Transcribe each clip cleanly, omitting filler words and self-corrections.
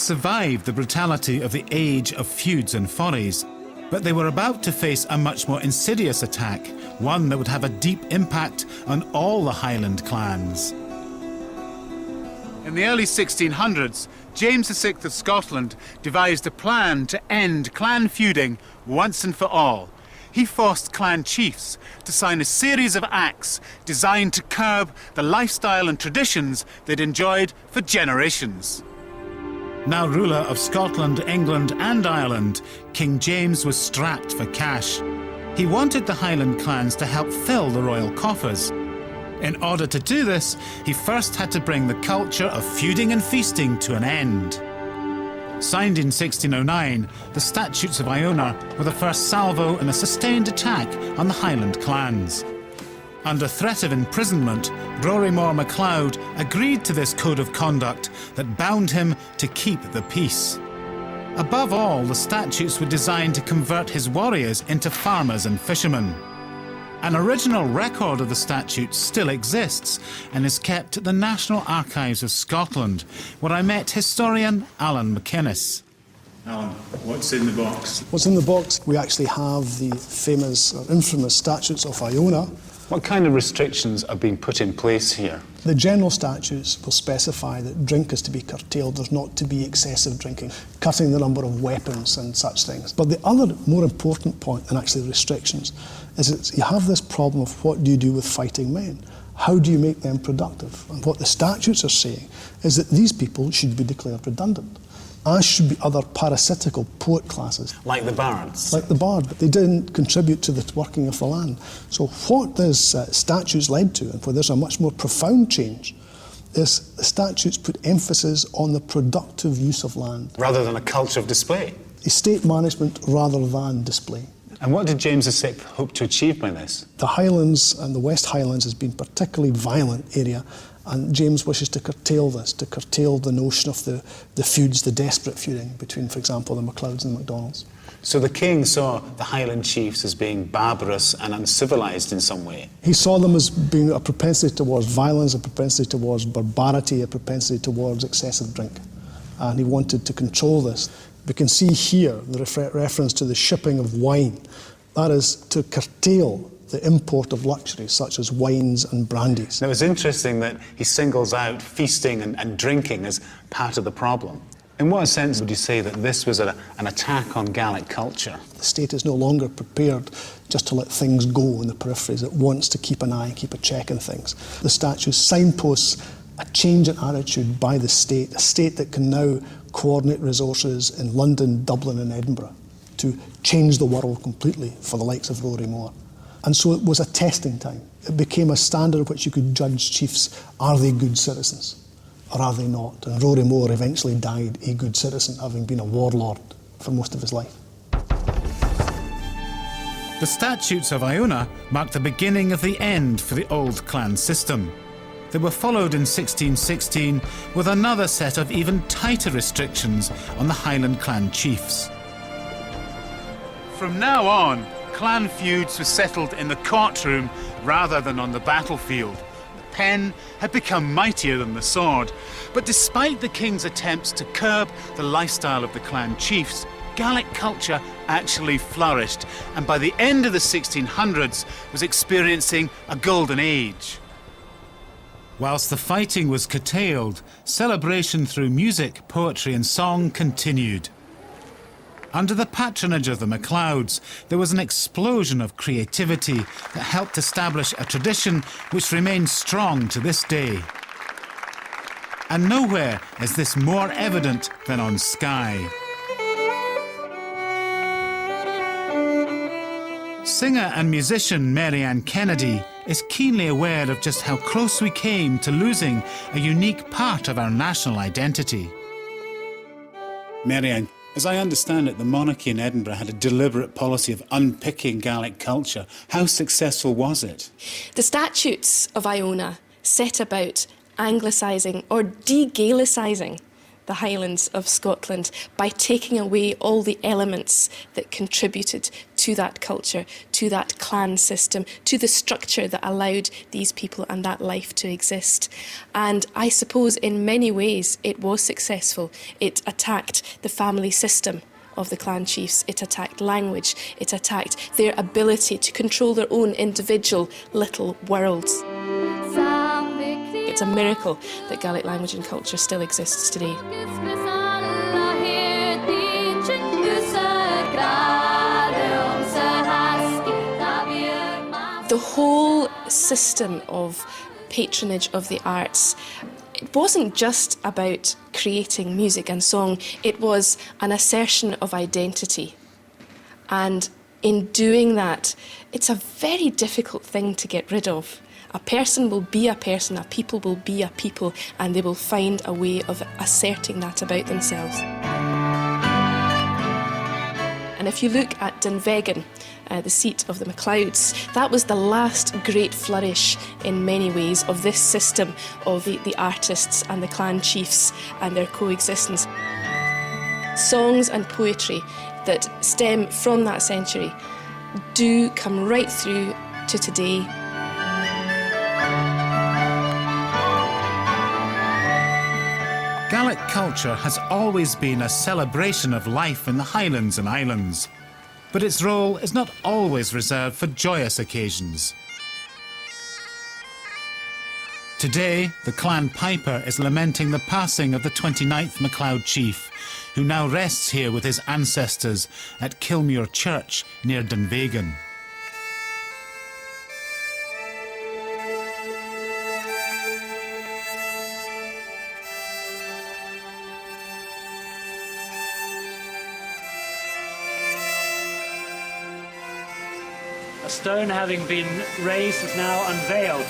survived the brutality of the age of feuds and forays, but they were about to face a much more insidious attack, one that would have a deep impact on all the Highland clans. In the early 1600s, James VI of Scotland devised a plan to end clan feuding once and for all. He forced clan chiefs to sign a series of acts designed to curb the lifestyle and traditions they'd enjoyed for generations. Now ruler of Scotland, England and Ireland, King James was strapped for cash. He wanted the Highland clans to help fill the royal coffers. In order to do this, he first had to bring the culture of feuding and feasting to an end. Signed in 1609, the Statutes of Iona were the first salvo in a sustained attack on the Highland clans. Under threat of imprisonment, Rory MacLeod agreed to this code of conduct that bound him to keep the peace. Above all, the statutes were designed to convert his warriors into farmers and fishermen. An original record of the statutes still exists and is kept at the National Archives of Scotland, where I met historian Alan McInnes. Alan, what's in the box? What's in the box? We actually have the famous or infamous Statutes of Iona. What kind of restrictions are being put in place here? The general statutes will specify that drink is to be curtailed, there's not to be excessive drinking, cutting the number of weapons and such things. But the other more important point than actually the restrictions is that you have this problem of what do you do with fighting men? How do you make them productive? And what the statutes are saying is that these people should be declared redundant, as should be other parasitical poet classes. Like the bards? Like the bard, but they didn't contribute to the working of the land. So what these statutes led to, and where there's a much more profound change, is the statutes put emphasis on the productive use of land. Rather than a culture of display? Estate management rather than display. And what did James VI hope to achieve by this? The Highlands and the West Highlands has been a particularly violent area, and James wishes to curtail this, to curtail the notion of the feuds, the desperate feuding between, for example, the MacLeods and the MacDonalds. So the king saw the Highland chiefs as being barbarous and uncivilised in some way? He saw them as being a propensity towards violence, a propensity towards barbarity, a propensity towards excessive drink. And he wanted to control this. We can see here the reference to the shipping of wine. That is to curtail the import of luxuries such as wines and brandies. Now, it's interesting that he singles out feasting and drinking as part of the problem. In what sense would you say that this was an attack on Gaelic culture? The state is no longer prepared just to let things go in the peripheries. It wants to keep an eye and keep a check on things. The statute signposts a change in attitude by the state, a state that can now coordinate resources in London, Dublin and Edinburgh to change the world completely for the likes of Rory Moore. And so it was a testing time. It became a standard which you could judge chiefs, are they good citizens or are they not? And Rory Moore eventually died a good citizen, having been a warlord for most of his life. The Statutes of Iona marked the beginning of the end for the old clan system. They were followed in 1616 with another set of even tighter restrictions on the Highland clan chiefs. From now on, clan feuds were settled in the courtroom rather than on the battlefield. The pen had become mightier than the sword, but despite the king's attempts to curb the lifestyle of the clan chiefs, Gaelic culture actually flourished, and by the end of the 1600s was experiencing a golden age. Whilst the fighting was curtailed, celebration through music, poetry and song continued. Under the patronage of the MacLeods, there was an explosion of creativity that helped establish a tradition which remains strong to this day. And nowhere is this more evident than on Skye. Singer and musician Mary Ann Kennedy is keenly aware of just how close we came to losing a unique part of our national identity. Mary Ann, as I understand it, the monarchy in Edinburgh had a deliberate policy of unpicking Gaelic culture. How successful was it? The Statutes of Iona set about anglicising or de-Gaelicising the Highlands of Scotland by taking away all the elements that contributed to that culture, to that clan system, to the structure that allowed these people and that life to exist. And I suppose in many ways it was successful. It attacked the family system of the clan chiefs, it attacked language, it attacked their ability to control their own individual little worlds. It's a miracle that Gaelic language and culture still exists today. The whole system of patronage of the arts, it wasn't just about creating music and song, it was an assertion of identity. And in doing that, it's a very difficult thing to get rid of. A person will be a person, a people will be a people, and they will find a way of asserting that about themselves. And if you look at Dunvegan, the seat of the MacLeods, that was the last great flourish in many ways of this system of the artists and the clan chiefs and their coexistence. Songs and poetry that stem from that century do come right through to today. Gaelic culture has always been a celebration of life in the Highlands and Islands, but its role is not always reserved for joyous occasions. Today, the clan piper is lamenting the passing of the 29th MacLeod chief, who now rests here with his ancestors at Kilmuir Church near Dunvegan. A stone having been raised is now unveiled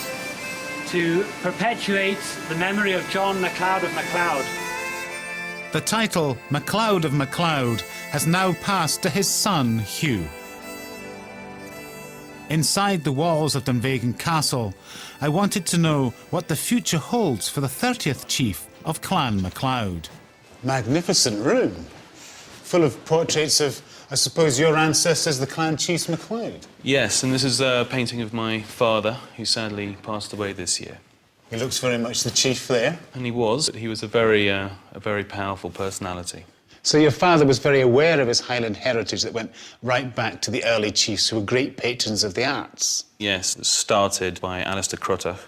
to perpetuate the memory of John MacLeod of MacLeod. The title MacLeod of MacLeod has now passed to his son Hugh. Inside the walls of Dunvegan Castle, I wanted to know what the future holds for the 30th chief of Clan MacLeod. Magnificent room, full of portraits of, I suppose, your ancestors, the clan chiefs MacLeod. Yes, and this is a painting of my father, who sadly passed away this year. He looks very much the chief there. And he was a very powerful personality. So your father was very aware of his Highland heritage that went right back to the early chiefs who were great patrons of the arts. Yes, it started by Alistair Crutach,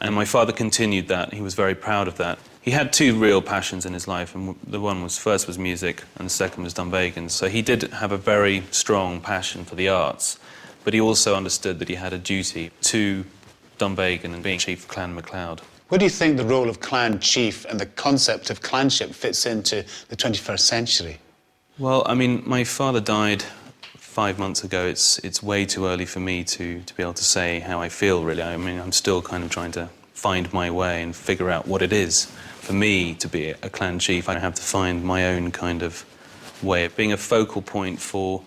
and my father continued that. He was very proud of that. He had two real passions in his life, and the one was, first was music, and the second was Dunvegan. So he did have a very strong passion for the arts, but he also understood that he had a duty to Dunvegan and being chief of Clan MacLeod. What do you think the role of clan chief and the concept of clanship fits into the 21st century? Well, I mean, my father died 5 months ago. It's way too early for me to be able to say how I feel, really. I mean, I'm still kind of trying to find my way and figure out what it is. For me to be a clan chief, I have to find my own kind of way of being a focal point for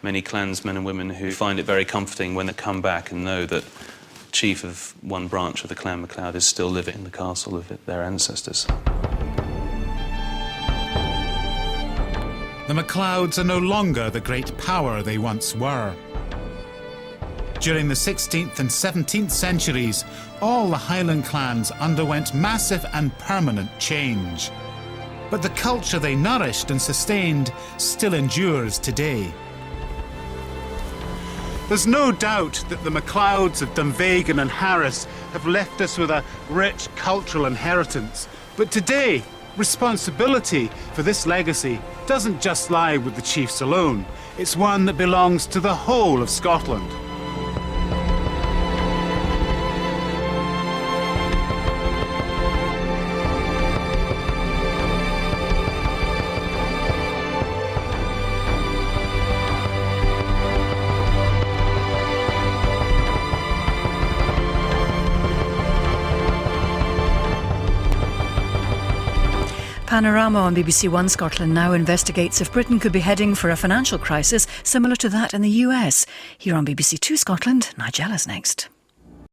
many clansmen and women who find it very comforting when they come back and know that chief of one branch of the Clan MacLeod is still living in the castle of their ancestors. The MacLeods are no longer the great power they once were. During the 16th and 17th centuries, all the Highland clans underwent massive and permanent change. But the culture they nourished and sustained still endures today. There's no doubt that the MacLeods of Dunvegan and Harris have left us with a rich cultural inheritance. But today, responsibility for this legacy doesn't just lie with the chiefs alone. It's one that belongs to the whole of Scotland. Panorama on BBC One Scotland now investigates if Britain could be heading for a financial crisis similar to that in the US. Here on BBC Two Scotland, Nigella's next.